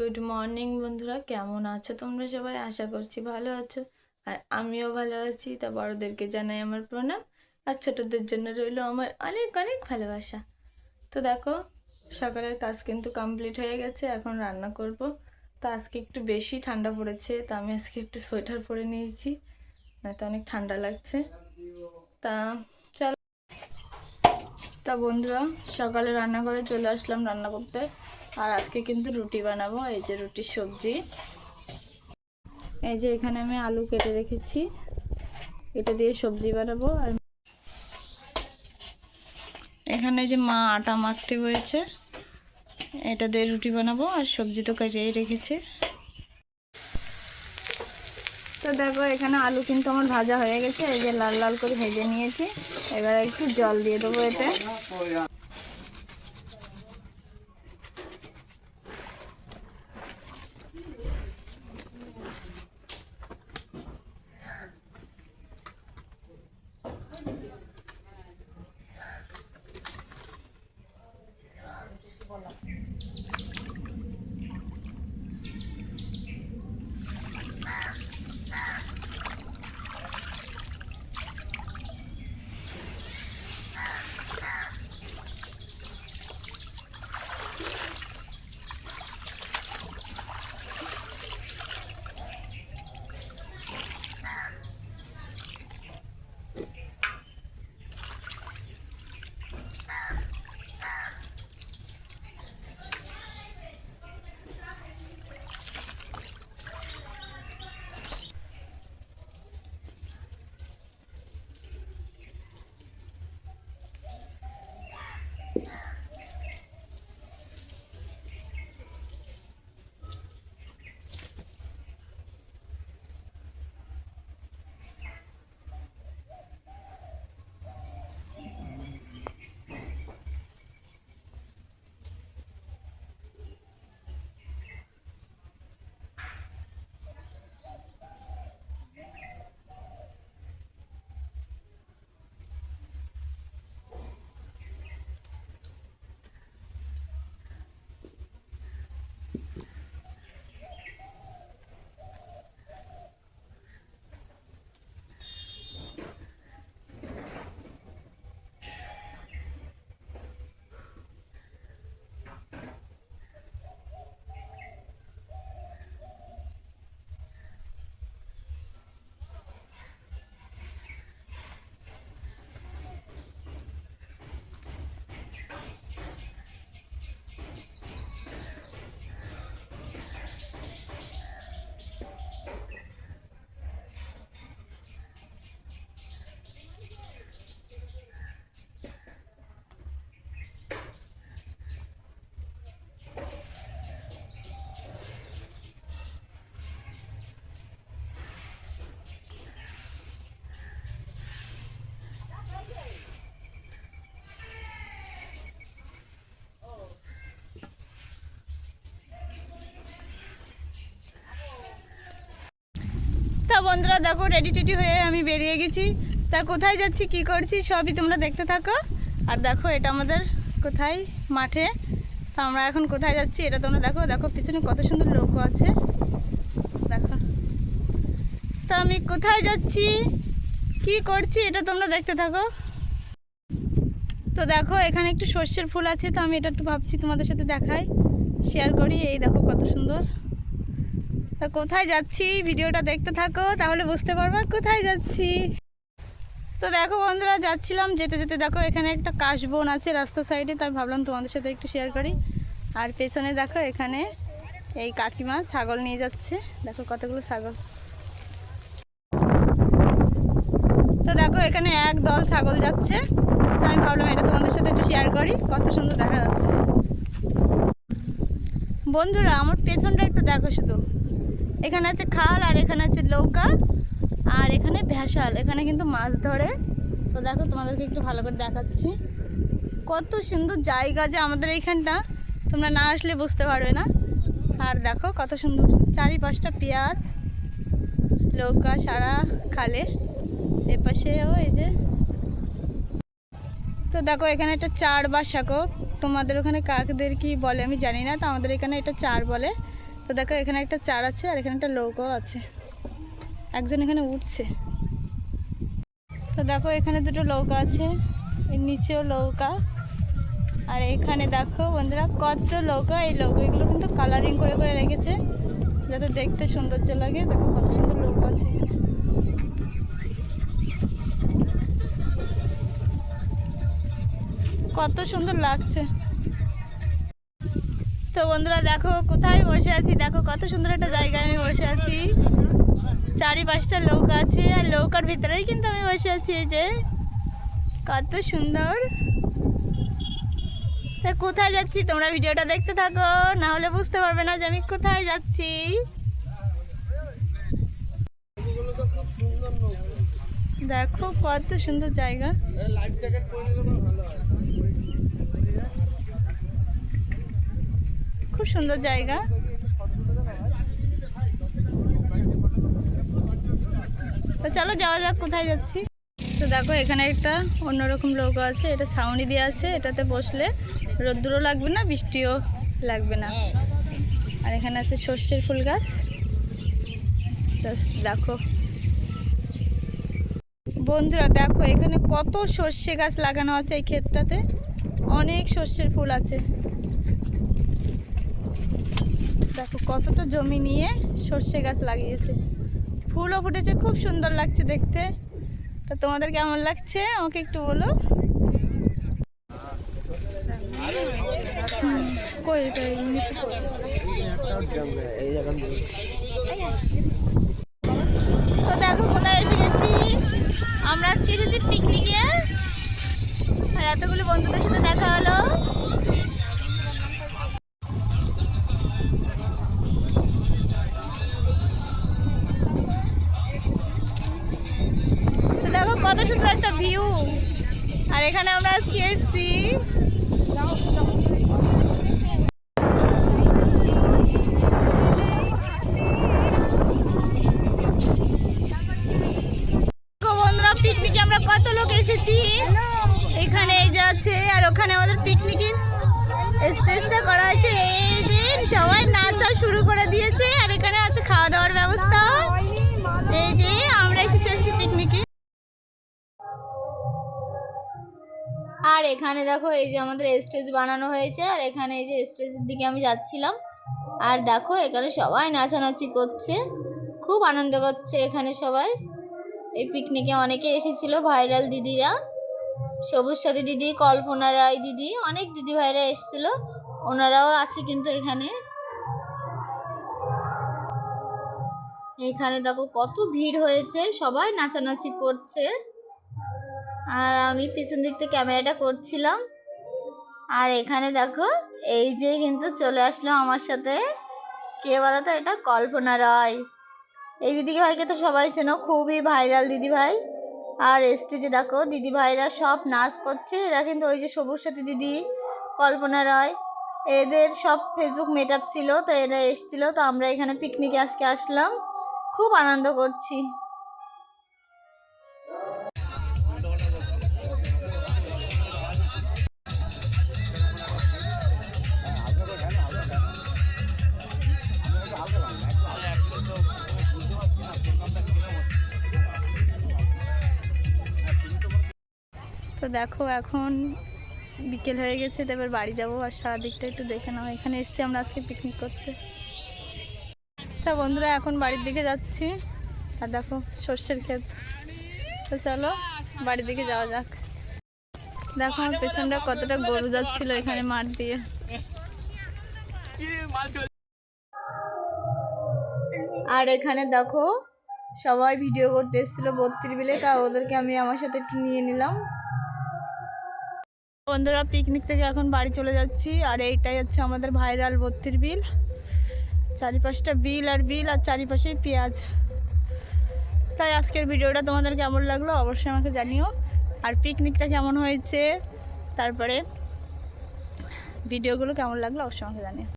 Good morning বন্ধুরা, কেমন আছো তোমরা সবাই? আশা করছি ভালো আছো, আর আমিও ভালো আছি। তা বড়োদেরকে জানাই আমার প্রণাম, আর ছোটোদের জন্য রইলো আমার অনেক অনেক ভালোবাসা। তো দেখো, সকালের কাজ কিন্তু কমপ্লিট হয়ে গেছে, এখন রান্না করব। তো আজকে একটু বেশি ঠান্ডা পড়েছে, তো আমি আজকে একটু সোয়েটার পরে নিয়েছি, না তো অনেক ঠান্ডা লাগছে। তা চলো, তা বন্ধুরা সকালে রান্না করে চলে আসলাম রান্না করতে। আর আজকে কিন্তু রুটি বানাবো। এই যে রুটির সবজি, এই যে এখানে আমি আলু কেটে রেখেছি, এটা দিয়ে সবজি বানাবো। আর এখানে যে মা আটা মাখতে হয়েছে, এটা দিয়ে রুটি বানাবো। আর সবজি তো কেটেই রেখেছি। তো দেখো, এখানে আলু কিন্তু আমার ভাজা হয়ে গেছে, এই যে লাল লাল করে ভেজে নিয়েছি। এবার একটু জল দিয়ে দেবো এতে। তা বন্ধুরা দেখো, রেডি টেডি হয়ে আমি বেরিয়ে গেছি। তা কোথায় যাচ্ছি, কি করছি, সবই তোমরা দেখতে থাকো। আর দেখো, এটা আমাদের কোথায় মাঠে। তা আমরা এখন কোথায় যাচ্ছি এটা তোমরা দেখো। দেখো পিছনে কত সুন্দর লোক আছে, দেখো। তা আমি কোথায় যাচ্ছি, কি করছি, এটা তোমরা দেখতে থাকো। তো দেখো, এখানে একটু সর্ষের ফুল আছে, তো আমি এটা একটু ভাবছি তোমাদের সাথে দেখাই, শেয়ার করি। এই দেখো কত সুন্দর। তা কোথায় যাচ্ছি ভিডিওটা দেখতে থাকো, তাহলে বুঝতে পারবা কোথায় যাচ্ছি। তো দেখো বন্ধুরা, যাচ্ছিলাম, যেতে যেতে দেখো এখানে একটা কাশবন আছে রাস্তার সাইডে, তাই ভাবলাম তোমাদের সাথে একটু শেয়ার করি। আর পেছনে দেখো, এখানে এই কাকিমা ছাগল নিয়ে যাচ্ছে, দেখো কতগুলো ছাগল। তো দেখো, এখানে এক দল ছাগল যাচ্ছে, তো আমি ভাবলাম এটা তোমাদের সাথে একটু শেয়ার করি, কত সুন্দর দেখা যাচ্ছে। বন্ধুরা আমার পেছনটা একটু দেখো শুধু, এখানে আছে খাল, আর এখানে আছে নৌকা, আর এখানে ভেসাল, এখানে কিন্তু মাছ ধরে। তো দেখো তোমাদেরকে একটু ভালো করে দেখাচ্ছি, কত সুন্দর জায়গা যে আমাদের এইখানটা, তোমরা না আসলে বুঝতে পারবে না। আর দেখো কত সুন্দর চারিপাশটা পেঁয়াজ, নৌকা সারা খালে, এপাশেও এই যে। তো দেখো, এখানে একটা চার বা শাকক, তোমাদের ওখানে কাকদের কি বলে আমি জানি না, তো আমাদের এখানে এটা চার বলে। তো দেখো এখানে একটা চার আছে আর এখানে একটা নৌকাও আছে, একজন এখানে উঠছে। তো দেখো এখানে দুটো নৌকা আছে, এর নিচেও নৌকা, আর এখানে দেখো বন্ধুরা কত নৌকা। এই নৌকাগুলো কিন্তু কালারিং করে করে রেখেছে যাতে দেখতে সৌন্দর্য লাগে। দেখো কত সুন্দর নৌকা আছে এখানে। কত সুন্দর লাগছে। তো বন্ধুরা দেখো কোথায় বসে আছি, দেখো কত সুন্দর একটা জায়গায় আমি বসে আছি। চারিপাশটা নৌকা আছে আর নৌকার ভিতরেই কিন্তু আমি বসে আছি। এই যে কত সুন্দর। তা কোথায় যাচ্ছি তোমরা ভিডিওটা দেখতে থাকো, না হলে বুঝতে পারবে না যে আমি কোথায় যাচ্ছি। দেখো কত সুন্দর জায়গা। খুব সুন্দর জায়গা। তো চলো যাওয়া যাক কোথায় যাচ্ছি। তো দেখো এখানে একটা অন্যরকম নৌকা আছে, এটা ছাউনি দিয়ে আছে, এটাতে বসলে রোদ্দুরও লাগবে না বৃষ্টিও লাগবে না। আর এখানে আছে সর্ষের ফুল গাছ, জাস্ট দেখো বন্ধুরা। দেখো এখানে কত সর্ষে গাছ লাগানো আছে, এই ক্ষেতটাতে অনেক সর্ষের ফুল আছে। দেখো কতটা জমি নিয়ে সর্ষে গাছ লাগিয়েছে, ফুলও ফুটেছে, খুব সুন্দর লাগছে দেখতে। তো তোমাদের কেমন লাগছে আমাকে একটু বলো। তো দেখো কোথায় এসে গেছি আমরা, আজকে এসেছি পিকনিকে, আর এতগুলো বন্ধুদের সাথে দেখা হলো। দেখো কত সুন্দর একটা ভিউ। আর এখানে আমরা আজকে এসেছি বন্ধুরা, পিকনিকে আমরা কত লোক এসেছি। এখানে এই যে আছে, আর ওখানে আমাদের পিকনিকের স্টেজটা করা হয়েছে। এই যে সবাই নাচা শুরু করে দিয়েছে, আর এখানে আছে খাওয়া দাওয়ার ব্যবস্থা। এই যে আমরা এসেছি আজকে পিকনিকে। আর এখানে দেখো এই যে আমাদের স্টেজ বানানো হয়েছে, আর এখানে এই যে স্টেজের দিকে আমি যাচ্ছিলাম। আর দেখো এখানে সবাই নাচানাচি করছে, খুব আনন্দ করছে এখানে সবাই। এই পিকনিকে অনেকে এসেছিল, ভাইরাল দিদিরা, সবুজ সাথী দিদি, কল্পনা রায় দিদি, অনেক দিদি ভাইরা এসেছিল, ওনারাও আছে কিন্তু এখানে। এখানে দেখো কত ভিড় হয়েছে, সবাই নাচানাচি করছে, আর আমি পিছন দিক থেকে ক্যামেরাটা করছিলাম। আর এখানে দেখো এই যে কিন্তু চলে আসলো আমার সাথে, কে বলো তো, এটা কল্পনা রায়। এই দিদি ভাইকে তো সবাই চেনো, খুবই ভাইরাল দিদি ভাই। আর স্টেজে দেখো দিদি ভাইরা সব নাচ করছে, এরা কিন্তু ওই যে সবুজ সাথী দিদি, কল্পনা রায়, এদের সব ফেসবুক মিটআপ ছিল, তো এরা এসেছিলো। তো আমরা এখানে পিকনিকে আজকে আসলাম, খুব আনন্দ করছি। তো দেখো এখন বিকেল হয়ে গেছে, তো এবার বাড়ি যাবো, আর সারাদিকটা একটু দেখে নাও। এখানে এসেছি আমরা আজকে পিকনিক করতে। তা বন্ধুরা এখন বাড়ির দিকে যাচ্ছি, আর দেখো সর্ষের ক্ষেত। তো চলো বাড়ির দিকে যাওয়া যাক। দেখো আমার পেছনটা কতটা গরু যাচ্ছিল এখানে মাঠ দিয়ে। আর এখানে দেখো সবাই ভিডিও করতে এসেছিল 32 বিলে, তা ওদেরকে আমি আমার সাথে একটু নিয়ে নিলাম। বন্ধুরা পিকনিক থেকে এখন বাড়ি চলে যাচ্ছি, আর এইটাই হচ্ছে আমাদের ভাইরাল 32 বিল। চারিপাশটা বিল আর বিল, আর চারিপাশেই পেঁয়াজ। তাই আজকের ভিডিওটা তোমাদের কেমন লাগলো অবশ্যই আমাকে জানিও, আর পিকনিকটা কেমন হয়েছে, তারপরে ভিডিওগুলো কেমন লাগলো অবশ্যই আমাকে জানিও।